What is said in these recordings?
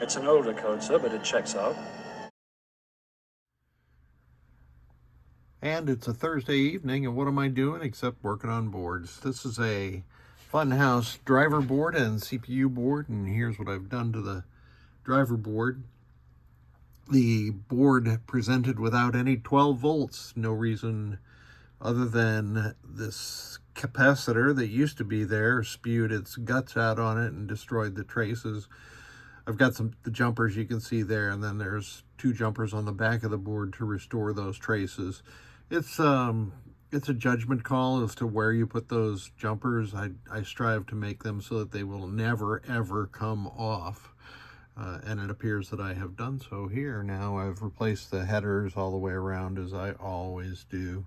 It's an older code, sir, but it checks out. And it's a Thursday evening, and what am I doing except working on boards? This is a Funhouse driver board and CPU board, and here's what I've done to the driver board. The board presented without any 12 volts, no reason other than this capacitor that used to be there spewed its guts out on it and destroyed the traces. I've got the jumpers you can see there, and then there's 2 jumpers on the back of the board to restore those traces. It's a judgment call as to where you put those jumpers. I strive to make them so that they will never ever come off. And it appears that I have done so here. Now I've replaced the headers all the way around, as I always do.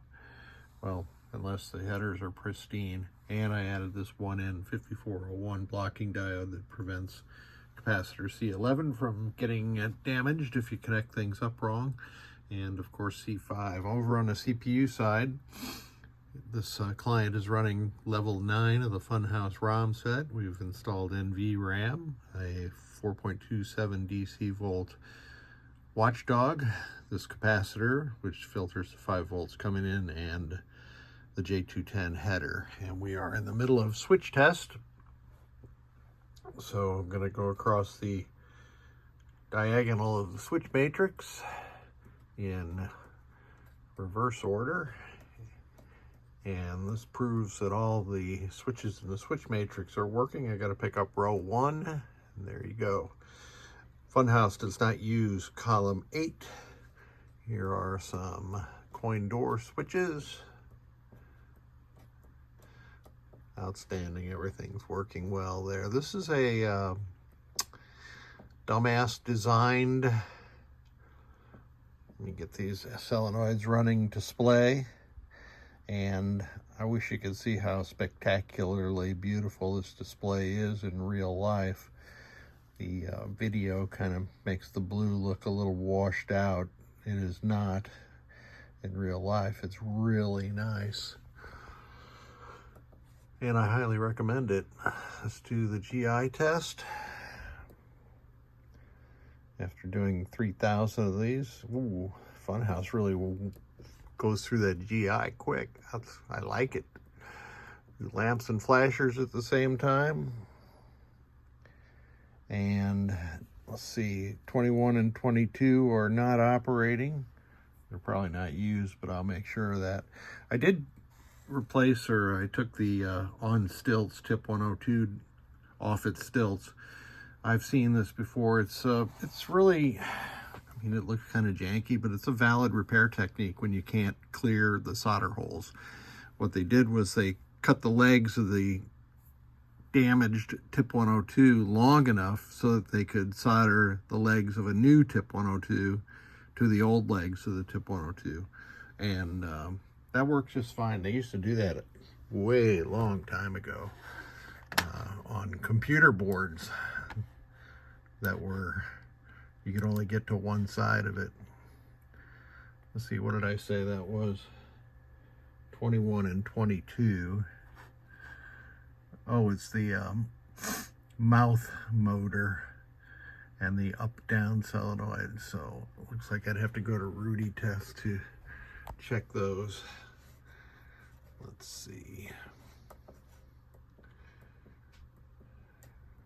Well, unless the headers are pristine. And I added this 1N5401 blocking diode that prevents capacitor C11 from getting damaged if you connect things up wrong. And of course C5. Over on the CPU side, this client is running level 9 of the Funhouse ROM set. We've installed NVRAM, a 4.27 DC volt watchdog, this capacitor, which filters the 5 volts coming in, and the J210 header. And we are in the middle of switch test. So I'm going to go across the diagonal of the switch matrix in reverse order. And this proves that all the switches in the switch matrix are working. I got to pick up row 1, and there you go. Funhouse does not use column 8. Here are some coin door switches. Outstanding, everything's working well there. This is a dumbass designed, let me get these solenoids running display, and I wish you could see how spectacularly beautiful this display is in real life. The video kind of makes the blue look a little washed out. It is not in real life. It's really nice, and I highly recommend it. Let's do the GI test. After doing 3,000 of these, ooh, Funhouse really goes through that GI quick. I like it. Lamps and flashers at the same time. And let's see, 21 and 22 are not operating. They're probably not used, but I'll make sure of that. I did replace, or I took the on stilts tip 102 off its stilts. I've seen this before. It's really, I mean, it looks kind of janky, but it's a valid repair technique when you can't clear the solder holes. What they did was they cut the legs of the damaged tip 102 long enough so that they could solder the legs of a new tip 102 to the old legs of the tip 102. And that works just fine. They used to do that a way long time ago on computer boards that were, you could only get to one side of it. Let's see, what did I say that was? 21 and 22. Oh, it's the mouth motor and the up-down solenoid. So it looks like I'd have to go to Rudy Test to check those. Let's see.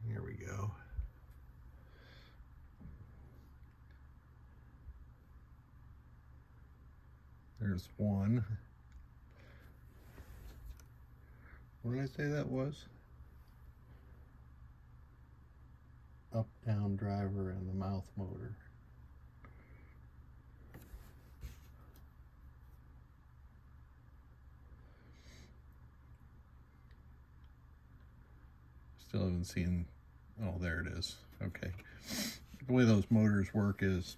Here we go. There's one. What did I say that was? Up, down driver and the mouth motor. Still haven't seen, oh, there it is. Okay. The way those motors work is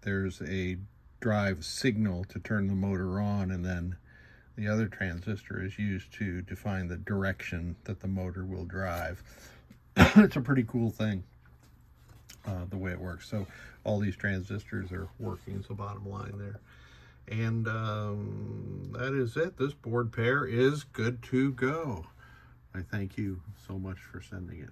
there's a drive signal to turn the motor on, and then the other transistor is used to define the direction that the motor will drive. It's a pretty cool thing, the way it works. So all these transistors are working is the bottom line there. And that is it. This board pair is good to go. I thank you so much for sending it.